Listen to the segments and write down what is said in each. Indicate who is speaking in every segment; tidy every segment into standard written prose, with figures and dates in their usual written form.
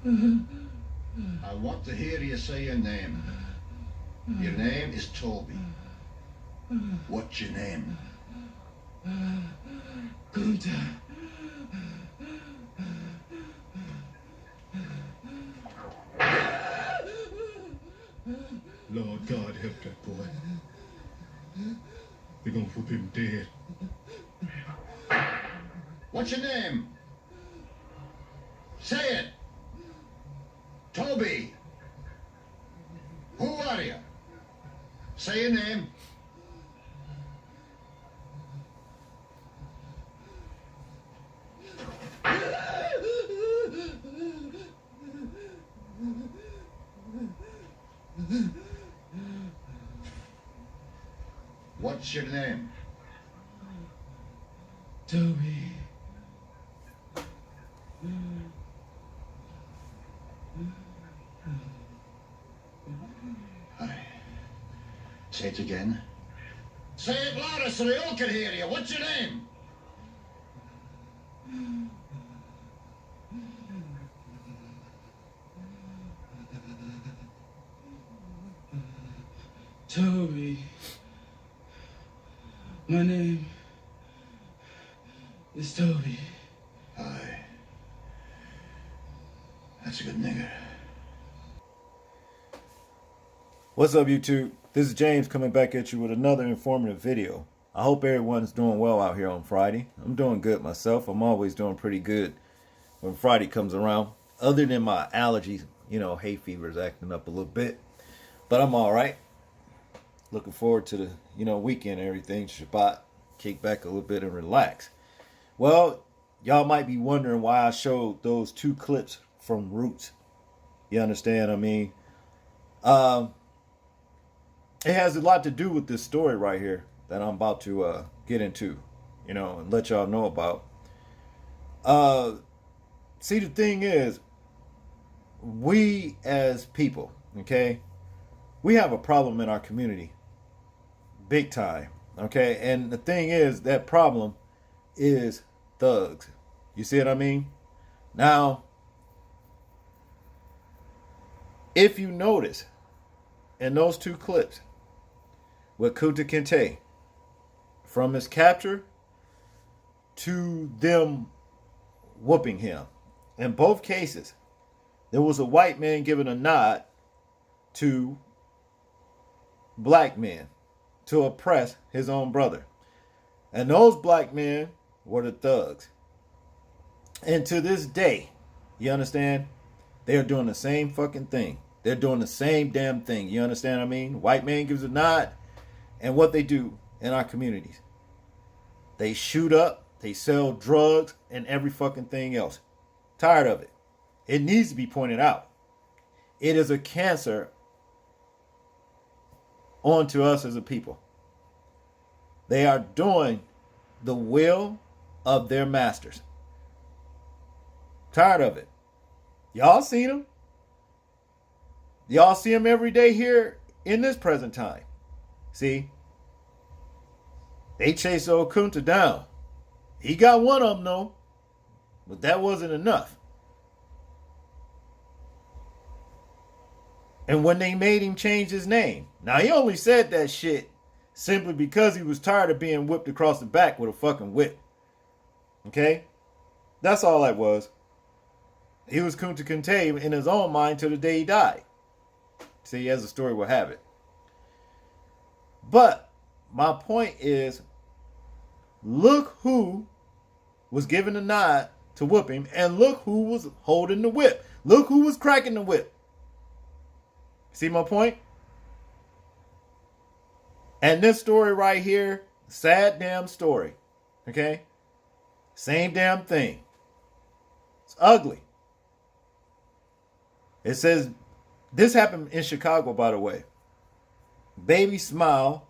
Speaker 1: I want to hear you say your name. Your name is Toby. What's your name?
Speaker 2: Kunta.
Speaker 3: Lord God help that boy. They're gonna whoop him dead.
Speaker 1: What's your name? Say it. Toby. Who are you? Say your name. What's your name?
Speaker 2: Toby.
Speaker 1: Say it again. Say it louder so they all can hear you. What's your name?
Speaker 2: Toby. My name is Toby.
Speaker 1: Aye. That's a good nigger.
Speaker 4: What's up, YouTube? This is James coming back at you with another informative video. I hope everyone's doing well out here on Friday. I'm doing good myself. I'm always doing pretty good when Friday comes around. Other than my allergies, hay fever's acting up a little bit. But I'm all right. Looking forward to the, weekend and everything. Shabbat, kick back a little bit and relax. Well, y'all might be wondering why I showed those 2 clips from Roots. You understand? I mean, it has a lot to do with this story right here that I'm about to get into, and let y'all know about. See, the thing is, we as people, okay, we have a problem in our community. Big time, okay? And the thing is, that problem is thugs. You see what I mean? Now, if you notice in those 2 clips with Kunta Kinte, from his capture to them whooping him, in both cases, there was a white man giving a nod to black men to oppress his own brother. And those black men were the thugs. And to this day, you understand? They're doing the same fucking thing. They're doing the same damn thing. You understand what I mean? White man gives a nod. And what they do in our communities, they shoot up, they sell drugs, and every fucking thing else. Tired of it. It needs to be pointed out. It is a cancer onto us as a people. They are doing the will of their masters. Tired of it. Y'all seen them? Y'all see them every day here in this present time. See? They chased old Kunta down. He got one of them, though. But that wasn't enough. And when they made him change his name. Now, he only said that shit simply because he was tired of being whipped across the back with a fucking whip. Okay? That's all that was. He was Kunta Kinte in his own mind till the day he died. See, as the story will have it. But my point is, look who was giving a nod to whoop him, and look who was holding the whip. Look who was cracking the whip. See my point? And this story right here, sad damn story. Okay? Same damn thing. It's ugly. It says, this happened in Chicago, by the way. Baby smile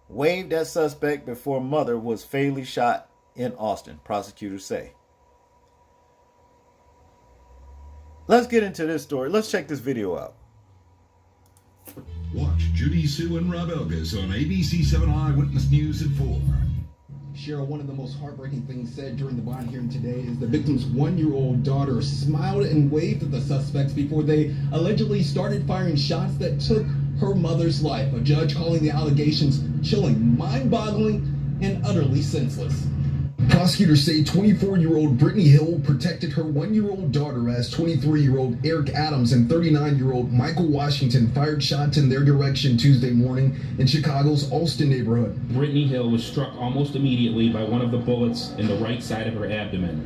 Speaker 4: waved at suspect before mother was fatally shot in Austin, prosecutors say. Let's get into this story. Let's check this video out.
Speaker 5: Watch Judy Sue and Rob Elgas on ABC 7 Eyewitness News at 4. Cheryl, one of the most heartbreaking things said during the bond hearing today is the victim's 1-year-old daughter smiled and waved at the suspects before they allegedly started firing shots that took her mother's life. A judge calling the allegations chilling, mind-boggling, and utterly senseless. Prosecutors say 24-year-old Brittany Hill protected her 1-year-old daughter as 23-year-old Eric Adams and 39-year-old Michael Washington fired shots in their direction Tuesday morning in Chicago's Alston neighborhood.
Speaker 6: Brittany Hill was struck almost immediately by one of the bullets in the right side of her abdomen.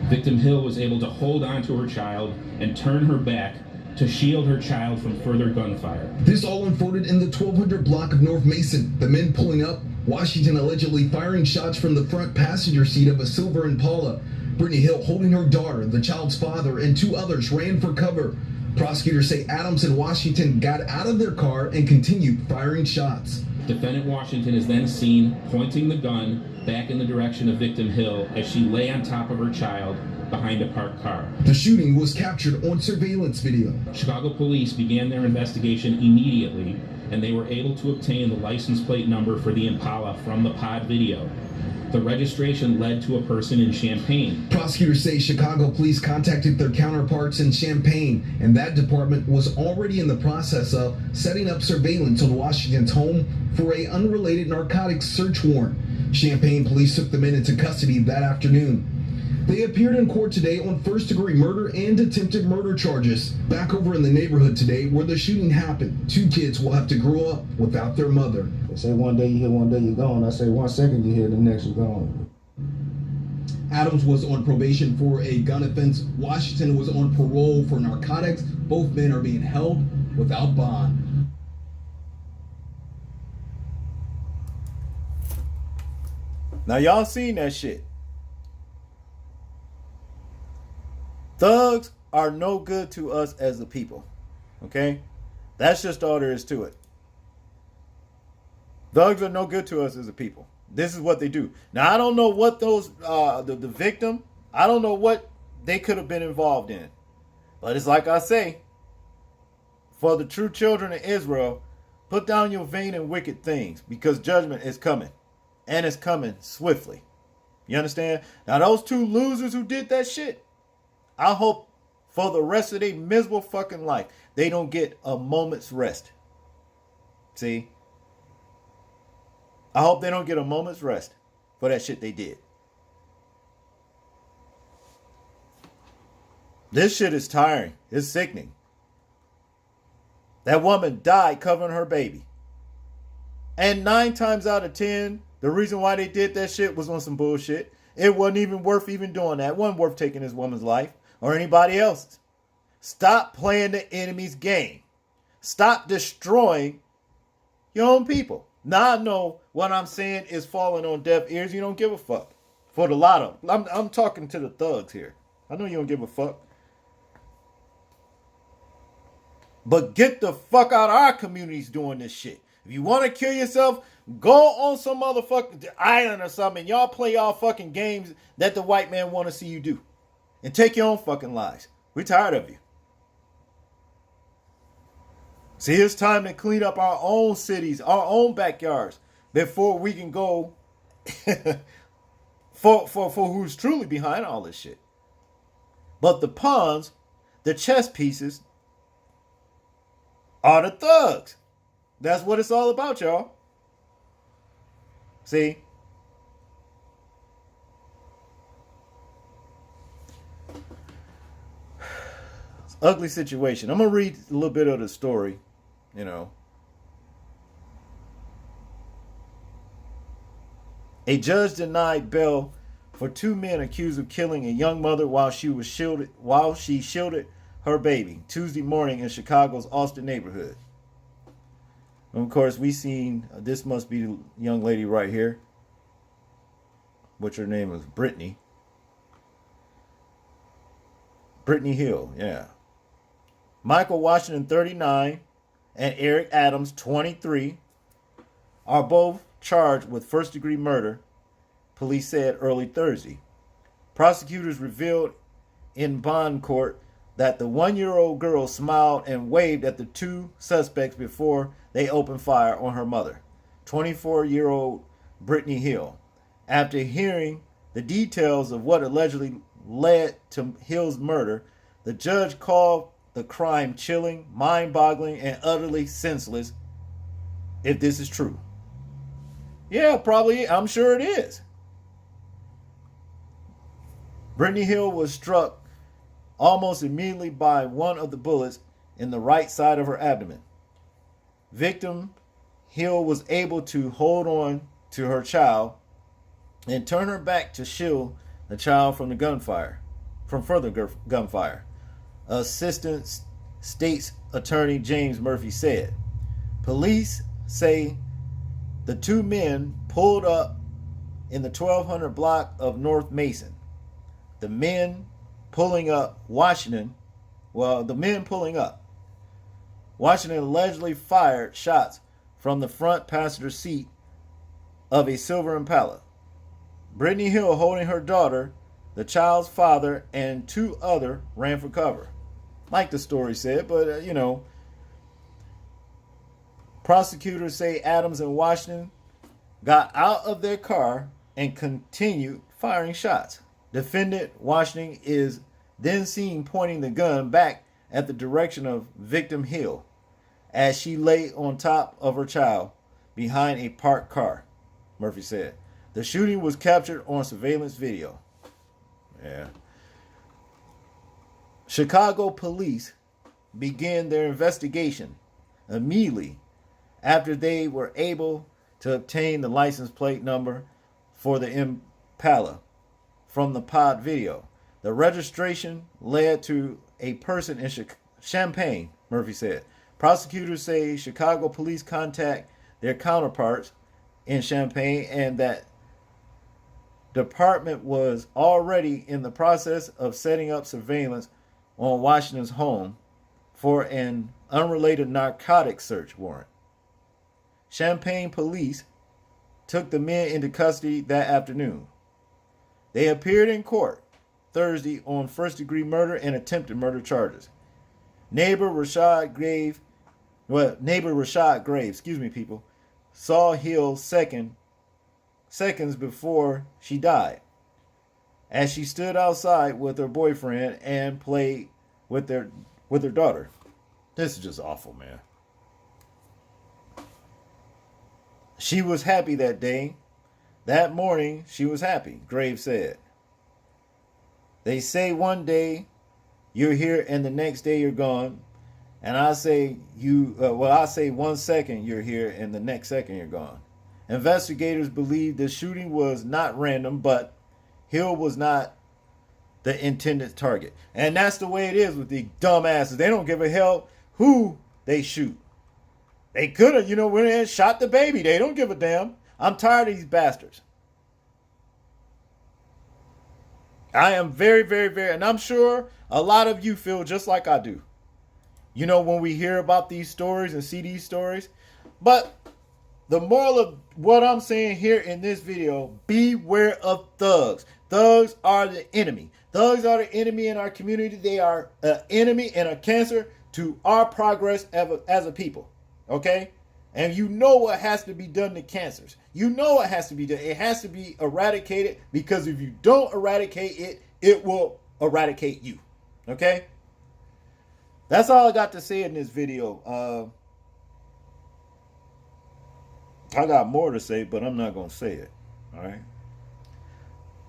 Speaker 6: Victim Hill was able to hold on to her child and turn her back to shield her child from further gunfire.
Speaker 5: This all unfolded in the 1200 block of North Mason. The men pulling up, Washington allegedly firing shots from the front passenger seat of a silver Impala. Brittany Hill holding her daughter, the child's father, and 2 others ran for cover. Prosecutors say Adams and Washington got out of their car and continued firing shots.
Speaker 6: Defendant Washington is then seen pointing the gun back in the direction of victim Hill as she lay on top of her child behind a parked car.
Speaker 5: The shooting was captured on surveillance video.
Speaker 6: Chicago police began their investigation immediately, and they were able to obtain the license plate number for the Impala from the pod video. The registration led to a person in Champaign.
Speaker 5: Prosecutors say Chicago police contacted their counterparts in Champaign, and that department was already in the process of setting up surveillance on Washington's home for an unrelated narcotics search warrant. Champaign police took the men into custody that afternoon. They appeared in court today on first-degree murder and attempted murder charges. Back over in the neighborhood today where the shooting happened, 2 kids will have to grow up without their mother.
Speaker 7: They say one day you're here, one day you're gone. I say 1 second you're here, the next you're gone.
Speaker 5: Adams was on probation for a gun offense. Washington was on parole for narcotics. Both men are being held without bond.
Speaker 4: Now y'all seen that shit. Thugs are no good to us as a people. Okay? That's just all there is to it. Thugs are no good to us as a people. This is what they do. Now, I don't know what those, the victim, I don't know what they could have been involved in. But it's like I say, for the true children of Israel, put down your vain and wicked things, because judgment is coming. And it's coming swiftly. You understand? Now, those 2 losers who did that shit, I hope for the rest of their miserable fucking life, they don't get a moment's rest. See? I hope they don't get a moment's rest for that shit they did. This shit is tiring. It's sickening. That woman died covering her baby. And 9 times out of 10, the reason why they did that shit was on some bullshit. It wasn't even worth even doing that. It wasn't worth taking this woman's life or anybody else's. Stop playing the enemy's game. Stop destroying your own people. Now I know what I'm saying is falling on deaf ears. You don't give a fuck. For the lot of them. I'm talking to the thugs here. I know you don't give a fuck. But get the fuck out of our communities doing this shit. If you want to kill yourself, go on some motherfucking island or something. And y'all play y'all fucking games that the white man want to see you do. And take your own fucking lives. We're tired of you. See, it's time to clean up our own cities, our own backyards, before we can go for who's truly behind all this shit. But the pawns, the chess pieces, are the thugs. That's what it's all about, y'all. See? It's an ugly situation. I'm going to read a little bit of the story, you know. A judge denied bail for 2 men accused of killing a young mother while she shielded her baby Tuesday morning in Chicago's Alston neighborhood. And of course, we seen this must be the young lady right here, which her name is Brittany Hill. Yeah. Michael Washington, 39, and Eric Adams, 23, are both charged with first-degree murder, police said early Thursday. Prosecutors revealed in bond court that the 1-year-old girl smiled and waved at the 2 suspects before they opened fire on her mother, 24-year-old Brittany Hill. After hearing the details of what allegedly led to Hill's murder, the judge called the crime chilling, mind-boggling, and utterly senseless, if this is true. Yeah, probably, I'm sure it is. Brittany Hill was struck almost immediately by one of the bullets in the right side of her abdomen. Victim Hill was able to hold on to her child and turn her back to shield the child from the gunfire, from further gunfire. Assistant State's Attorney James Murphy said. Police say the two men pulled up in the 1200 block of North Mason. The men pulling up Washington allegedly fired shots from the front passenger seat of a silver Impala. Brittany Hill, holding her daughter, the child's father, and two others ran for cover. Like the story said, but prosecutors say Adams and Washington got out of their car and continued firing shots. Defendant Washington is then seen pointing the gun back at the direction of victim Hill as she lay on top of her child behind a parked car, Murphy said. The shooting was captured on surveillance video. Yeah. Chicago police began their investigation immediately after they were able to obtain the license plate number for the Impala from the pod video. The registration led to a person in Champaign, Murphy said. Prosecutors say Chicago police contact their counterparts in Champaign and that department was already in the process of setting up surveillance on Washington's home for an unrelated narcotics search warrant. Champaign police took the men into custody that afternoon. They appeared in court Thursday on first-degree murder and attempted murder charges. Neighbor Rashad Graves, saw Hill seconds before she died, as she stood outside with her boyfriend and played with her daughter. This is just awful, man. She was happy that day. That morning, she was happy, Graves said. They say one day you're here and the next day you're gone. And I say I say 1 second you're here and the next second you're gone. Investigators believe the shooting was not random, but Hill was not the intended target. And that's the way it is with the dumbasses. They don't give a hell who they shoot. They could have, went in and shot the baby. They don't give a damn. I'm tired of these bastards. I am very, very, very, and I'm sure a lot of you feel just like I do. When we hear about these stories and see these stories. But the moral of what I'm saying here in this video, beware of thugs. Thugs are the enemy. Thugs are the enemy in our community. They are an enemy and a cancer to our progress as a people. Okay? And you know what has to be done to cancers. You know what has to be done. It has to be eradicated, because if you don't eradicate it, it will eradicate you. Okay? That's all I got to say in this video. I got more to say, but I'm not going to say it. All right?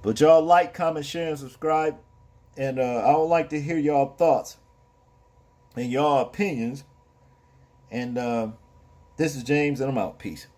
Speaker 4: But y'all like, comment, share, and subscribe. And I would like to hear y'all thoughts and y'all opinions. And this is James, and I'm out. Peace.